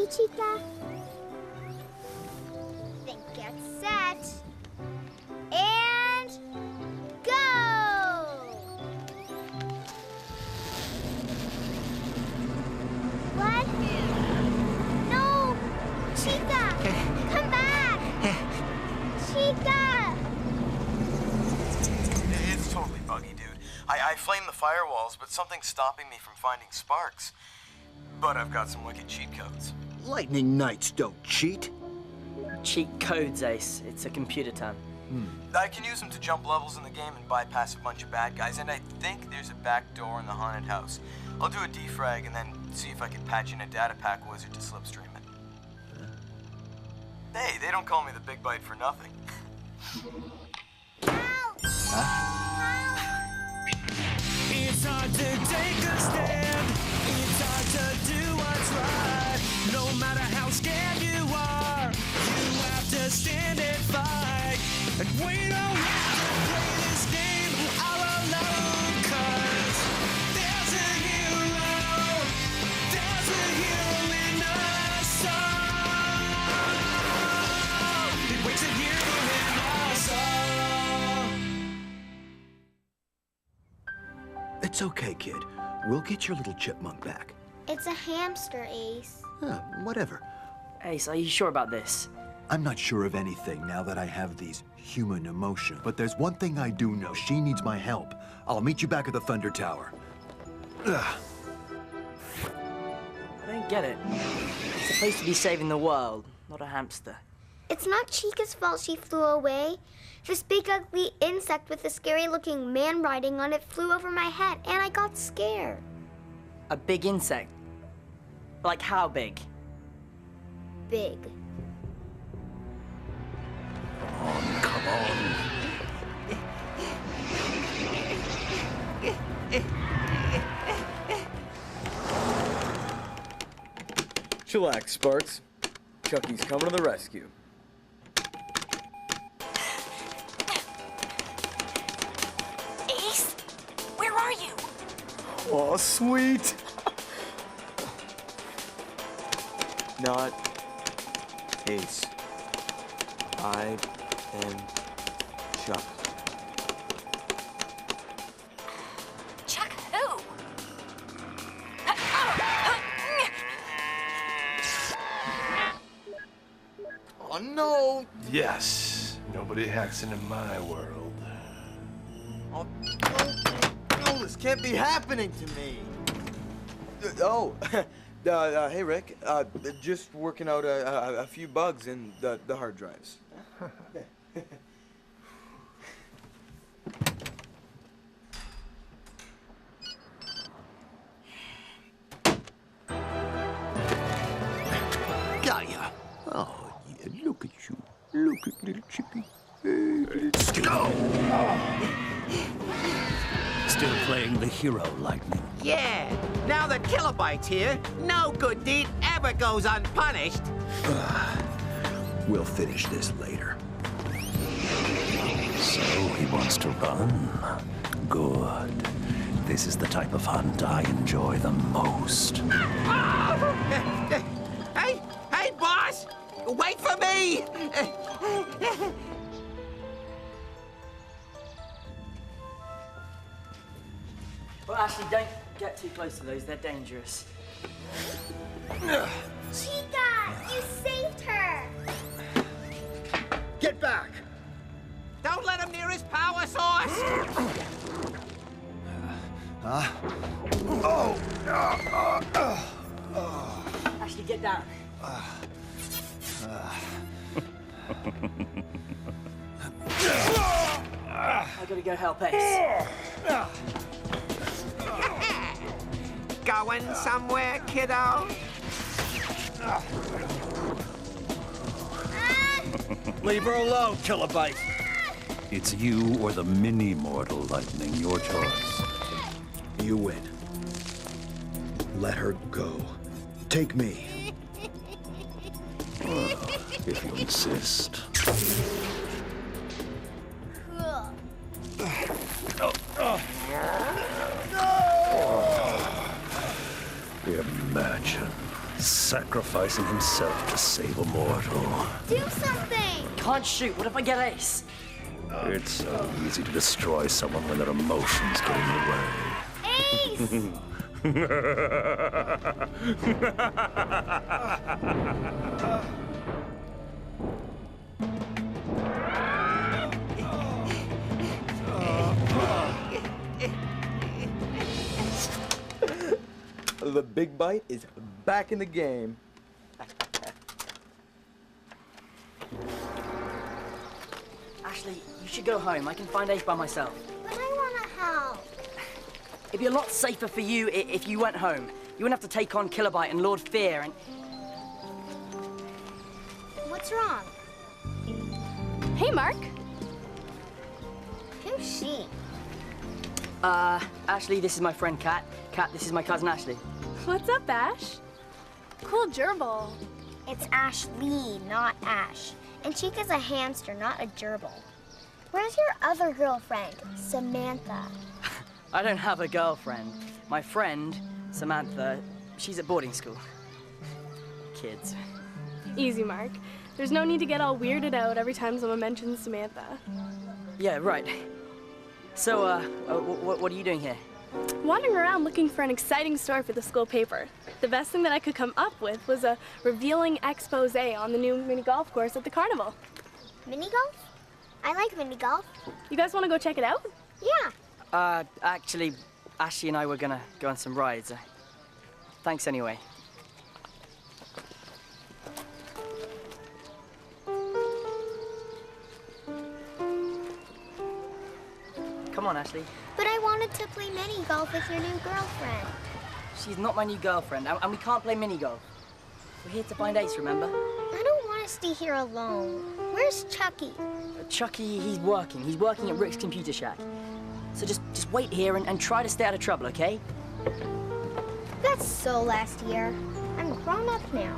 ready, Chica? Then get set. And go! What? No! Chica! Come back! Chica! It's totally buggy, dude. I flamed the firewalls, but something's stopping me from finding Sparx. But I've got some wicked cheat codes. Lightning Knights don't cheat. Cheat codes, Ace. It's a computer term. I can use them to jump levels in the game and bypass a bunch of bad guys, and I think there's a back door in the haunted house. I'll do a defrag and then see if I can patch in a data pack wizard to slipstream it. Hey, they don't call me the Big Bite for nothing. It's hard to take a stand. It's hard to do what's right. No matter how scared you are, you have to stand and fight. And we don't have to play this game all alone, 'cause there's a hero. There's a hero in us all. It wakes a hero in us all. It's okay, kid. We'll get your little chipmunk back. It's a hamster, Ace. Whatever. Ace, are you sure about this? I'm not sure of anything now that I have these human emotions. But there's one thing I do know. She needs my help. I'll meet you back at the Thunder Tower. I don't get it. It's supposed to be saving the world, not a hamster. It's not Chica's fault she flew away. This big ugly insect with a scary-looking man riding on it flew over my head, and I got scared. A big insect? Like how big? Big. Come on. Chillax, Sparx. Chucky's coming to the rescue. Ace, where are you? Oh, sweet. Not Ace. I am Chuck. Chuck who? Oh, no. Yes, nobody hacks into my world. Oh, no, this can't be happening to me. Hey, Rick. Just working out a few bugs in the hard drives. Got ya. Oh, yeah, look at you. Look at little Chippy. Hey, little Still playing the hero, Lightning. Yeah, now that Kilobyte's here, no good deed ever goes unpunished. We'll finish this later. So he wants to run. Good. This is the type of hunt I enjoy the most. Hey, boss! Wait for me! Well, actually, don't get too close to those. They're dangerous. Chica, you saved her. Get back! Don't let him near his power source! Ashley, get down. I gotta go help Ace. Going somewhere, kiddo? Leave her alone, Kilobyte. It's you or the mini-mortal, Lightning. Your choice. You win. Let her go. Take me. If you insist. Imagine Sacrificing himself to save a mortal. Do something! Can't shoot. What if I get ace? It's so easy to destroy someone when their emotions get in the way. Ace! The big bite is back in the game. Ashley, you should go home. I can find Ace by myself. But I want to help. It'd be a lot safer for you if you went home. You wouldn't have to take on Kilobyte and Lord Fear and... What's wrong? Hey, Mark. Who's she? Ashley, this is my friend Kat. Kat, this is my cousin Ashley. What's up, Ash? Cool gerbil. It's Ashley, not Ash. And Chica's a hamster, not a gerbil. Where's your other girlfriend, Samantha? I don't have a girlfriend. My friend, Samantha, she's at boarding school. Kids. Easy, Mark. There's no need to get all weirded out every time someone mentions Samantha. Yeah, right. So, what are you doing here? Wandering around looking for an exciting story for the school paper. The best thing that I could come up with was a revealing expose on the new mini golf course at the carnival. Mini golf? I like mini golf. You guys want to go check it out? Yeah. Actually, Ashley and I were gonna go on some rides. Thanks anyway. Come on, Ashley. But I wanted to play mini golf with your new girlfriend. She's not my new girlfriend, and we can't play mini golf. We're here to find Ace, remember? I don't want to stay here alone. Where's Chucky? Chucky, he's working. He's working at Rick's Computer Shack. So just wait here and try to stay out of trouble, okay? That's so last year. I'm grown up now.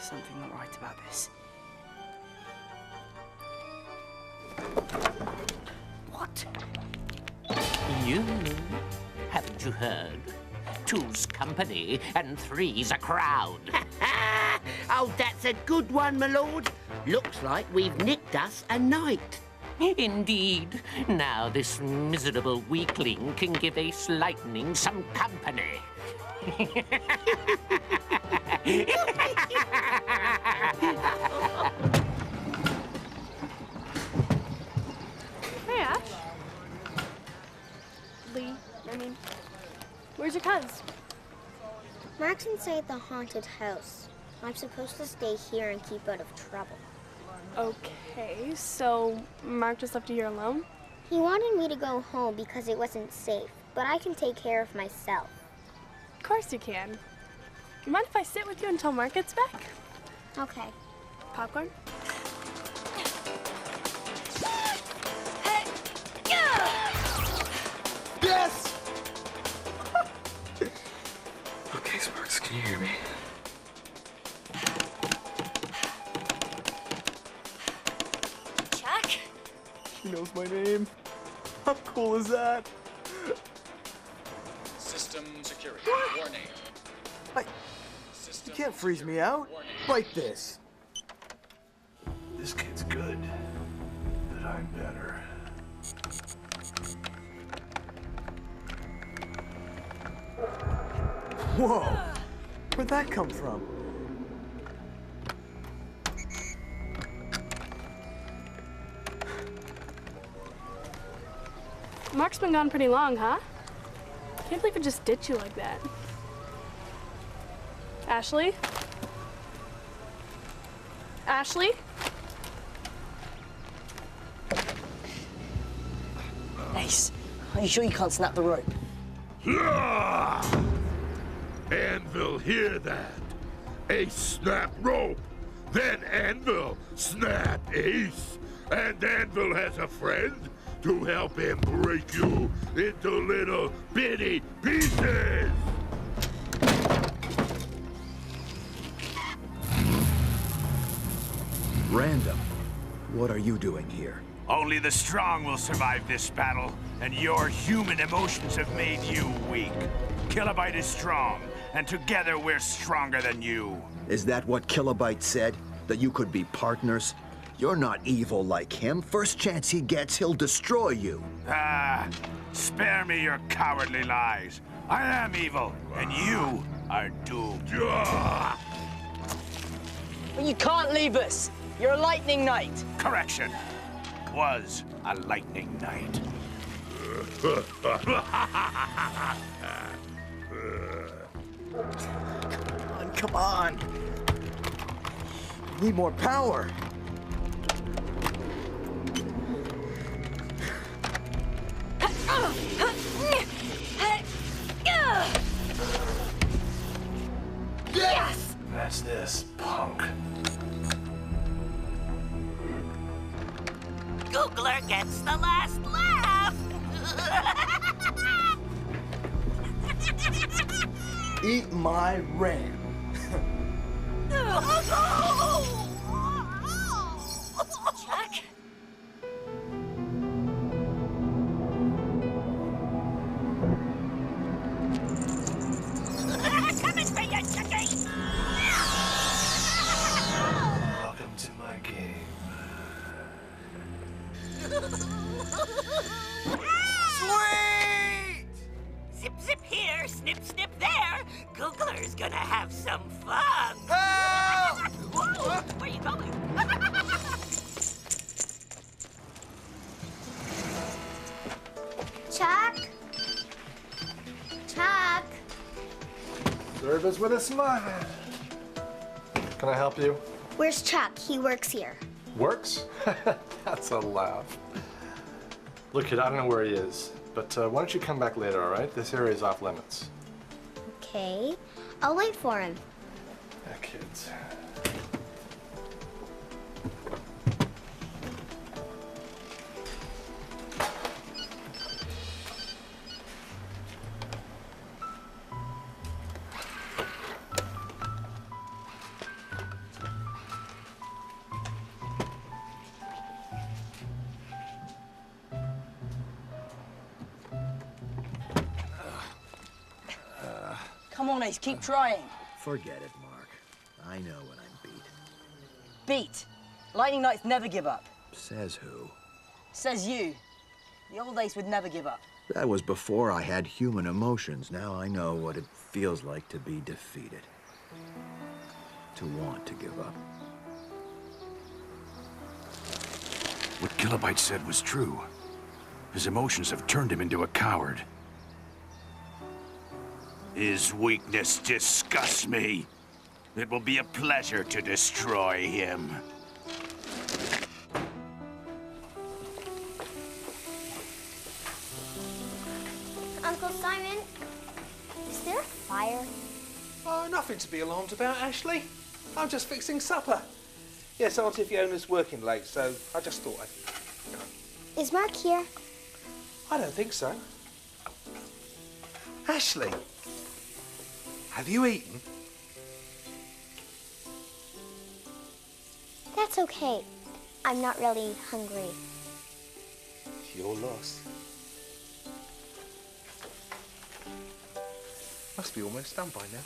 Something not right about this. What? You? Haven't you heard? Two's company and three's a crowd. Oh, that's a good one, my lord. Looks like we've nicked us a night. Indeed. Now this miserable weakling can give Ace Lightning some company. Hey, Ash. Lee, where's your cuz? Mark's inside the haunted house. I'm supposed to stay here and keep out of trouble. Okay, so Mark just left you here alone? He wanted me to go home because it wasn't safe, but I can take care of myself. Of course you can. You mind if I sit with you until Mark gets back? Okay. Popcorn? Yes! Okay, Sparx, can you hear me? Chuck? She knows my name. How cool is that? System security. Warning. You can't freeze me out. Like this. This kid's good, but I'm better. Whoa! Where'd that come from? Mark's been gone pretty long, huh? Can't believe it just ditched you like that. Ashley? Ashley? Ace, are you sure you can't snap the rope? Anvil, hear that? Ace snap rope, then Anvil snap Ace, and Anvil has a friend to help him break you into little bitty pieces. random. What are you doing here? Only the strong will survive this battle, and your human emotions have made you weak. Kilobyte is strong, and together we're stronger than you. Is that what Kilobyte said? That you could be partners? You're not evil like him. First chance he gets, he'll destroy you. Ah, spare me your cowardly lies. I am evil, and you are doomed. Well, you can't leave us. You're a lightning knight. Correction. Was a lightning knight. Come on. Need more power. Yes! That's this, punk. Googler gets the last laugh. Eat my ram. Chuck? Coming for you, Chucky! Welcome to my game. Sweet! Zip, zip here, snip, snip there. Googler's gonna have some fun. Help! Whoa, where are you going? Chuck? Chuck? Service with a smile. Can I help you? Where's Chuck? He works here. Works? That's a laugh. Look, kid, I don't know where he is, but why don't you come back later, all right? This area is off limits. Okay. I'll wait for him. Yeah, kids. Come on, Ace, keep trying. Forget it, Mark. I know when I'm beat. Beat. Lightning Knights never give up. Says who? Says you. The old Ace would never give up. That was before I had human emotions. Now I know what it feels like to be defeated. To want to give up. What Kilobyte said was true. His emotions have turned him into a coward. His weakness disgusts me. It will be a pleasure to destroy him. Uncle Simon, is there a fire? Oh, nothing to be alarmed about, Ashley. I'm just fixing supper. Yes, Auntie Fiona's working late, so I just thought I'd... Is Mark here? I don't think so. Ashley, have you eaten? That's okay. I'm not really hungry. Your loss. Must be almost done by now.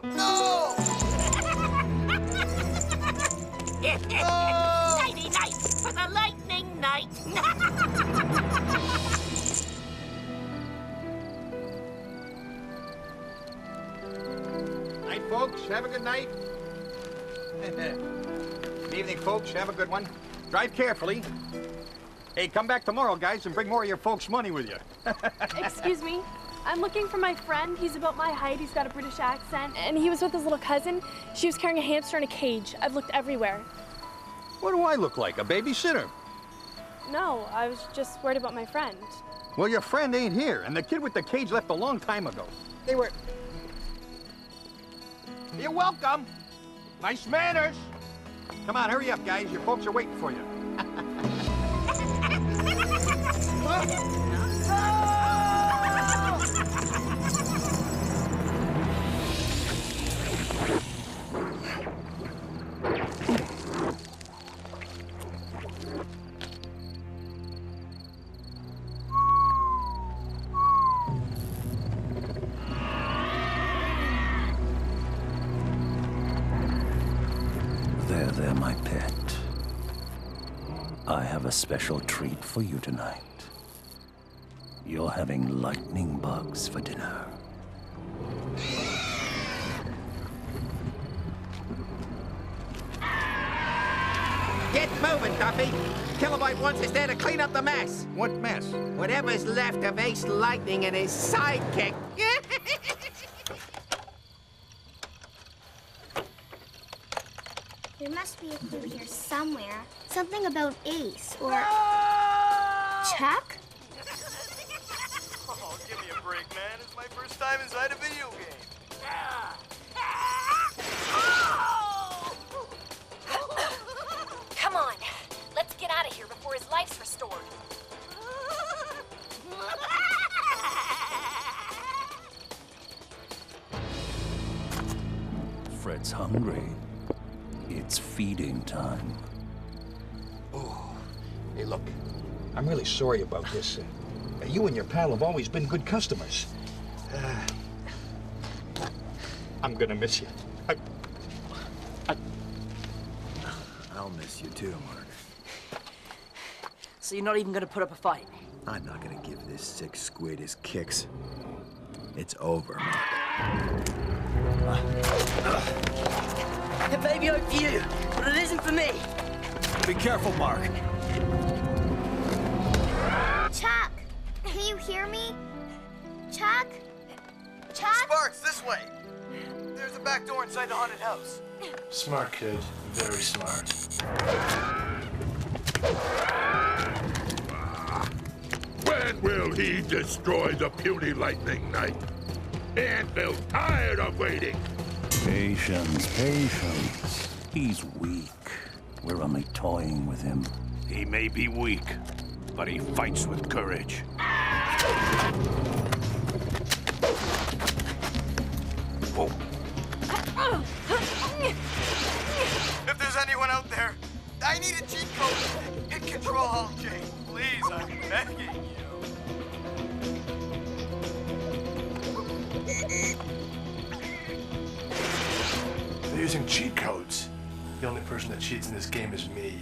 No! Nighty night for the lightning night. Night, folks. Have a good night. Good evening, folks. Have a good one. Drive carefully. Hey, come back tomorrow, guys, and bring more of your folks' money with you. Excuse me. I'm looking for my friend. He's about my height. He's got a British accent. And he was with his little cousin. She was carrying a hamster in a cage. I've looked everywhere. What do I look like, a babysitter? No, I was just worried about my friend. Well, your friend ain't here, and the kid with the cage left a long time ago. They were... You're welcome. Nice manners. Come on, hurry up, guys. Your folks are waiting for you. have a special treat for you tonight. You're having lightning bugs for dinner. Get moving, Duffy. Kilobyte wants us there to clean up the mess. What mess? Whatever's left of Ace Lightning and his sidekick. There must be a clue here somewhere. Something about Ace or Chuck? Oh, give me a break, man. It's my first time inside a video game. Come on. Let's get out of here before his life's restored. Fred's hungry. It's feeding time. Oh, hey, look. I'm really sorry about this. You and your pal have always been good customers. I'm gonna miss you. I'll miss you too, Mark. So you're not even gonna put up a fight? I'm not gonna give this sick squid his kicks. It's over, Mark. It may be over for you, but it isn't for me. Be careful, Mark. Chuck, can you hear me? Chuck? Chuck? Sparx, this way! There's a back door inside the haunted house. Smart kid. Very smart. When will he destroy the puny lightning knight? Anvil's tired of waiting. Patience, patience. He's weak. We're only toying with him. He may be weak, but he fights with courage. Whoa. If there's anyone out there, I need a cheat code. Hit Control Alt J. Please, I'm begging you. They're using cheat codes. The only person that cheats in this game is me.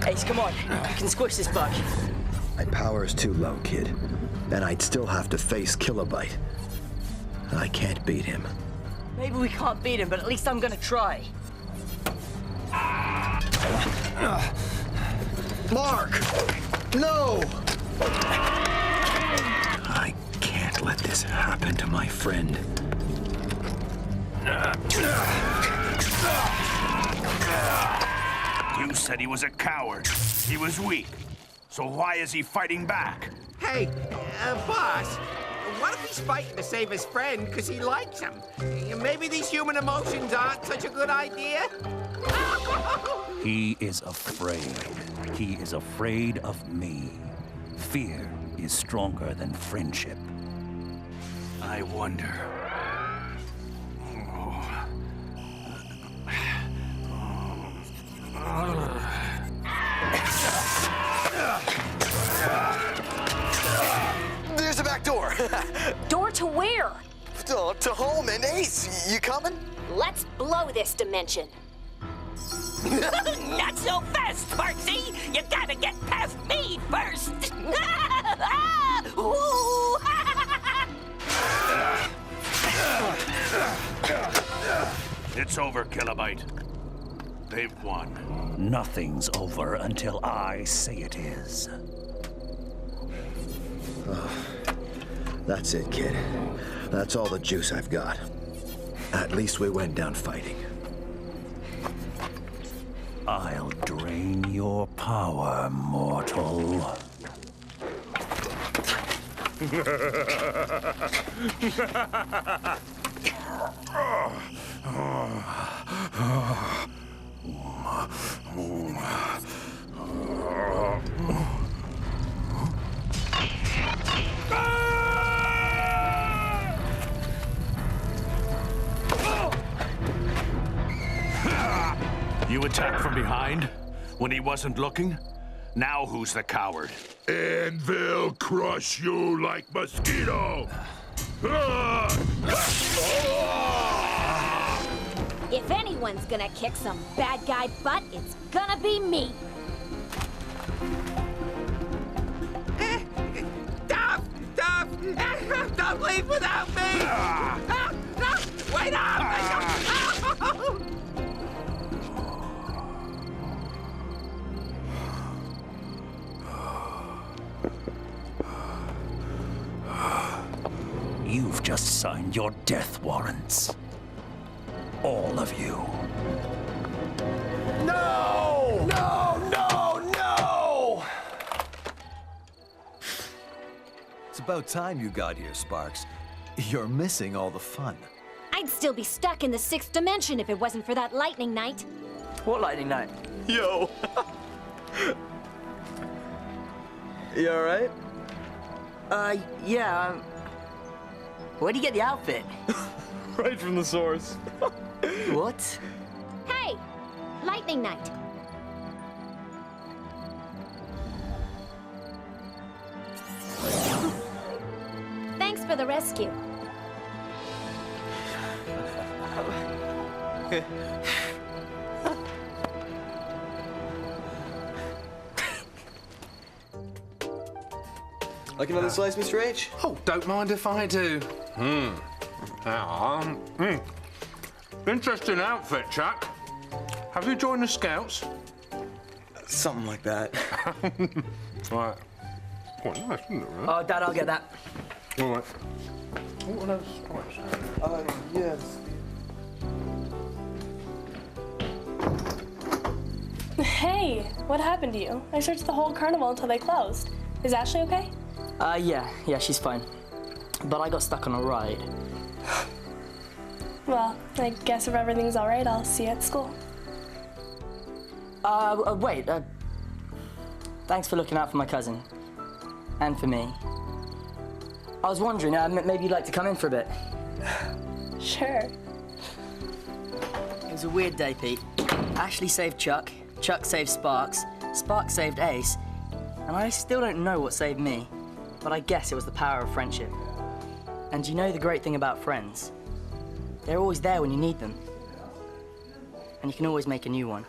Ace, come on. You can squish this bug. My power is too low, kid. And I'd still have to face Kilobyte. I can't beat him. Maybe we can't beat him, but at least I'm gonna try. Mark! No! I can't let this happen to my friend. You said he was a coward. He was weak. So why is he fighting back? Hey, boss. What if he's fighting to save his friend because he likes him? Maybe these human emotions aren't such a good idea? He is afraid. He is afraid of me. Fear is stronger than friendship. I wonder. There's a back door. Door to where? To home and Ace. You coming? Let's blow this dimension. Not so fast, Sparxy! You gotta get past me first! Ooh. It's over, Kilobyte. They've won. Nothing's over until I say it is. That's it, kid. That's all the juice I've got. At least we went down fighting. I'll drain your power, mortal. You attacked from behind when he wasn't looking? Now who's the coward? Anvil crush you like mosquito. If anyone's gonna kick some bad guy butt, it's gonna be me. Don't leave without me! No! Wait up! You've just signed your death warrants. All of you. No! No! No! No! It's about time you got here, Sparx. You're missing all the fun. I'd still be stuck in the 6th dimension if it wasn't for that lightning night. What lightning night? Yo. You alright? Yeah, where'd you get the outfit? Right from the source. What? Hey! Lightning night. Thanks for the rescue. Like another slice, Mr. H? Oh, don't mind if I do. Interesting outfit, Chuck. Have you joined the Scouts? Something like that. Right. Quite nice, isn't it, really? Oh, Dad, I'll get that. All right. What are those Sparx? Yes. Hey, what happened to you? I searched the whole carnival until they closed. Is Ashley okay? Yeah, she's fine. But I got stuck on a ride. Well, I guess if everything's all right, I'll see you at school. Wait, thanks for looking out for my cousin. And for me. I was wondering, maybe you'd like to come in for a bit. Sure. It was a weird day, Pete. Ashley saved Chuck, Chuck saved Sparx, Sparx saved Ace, and I still don't know what saved me, but I guess it was the power of friendship. And you know the great thing about friends? They're always there when you need them. And you can always make a new one.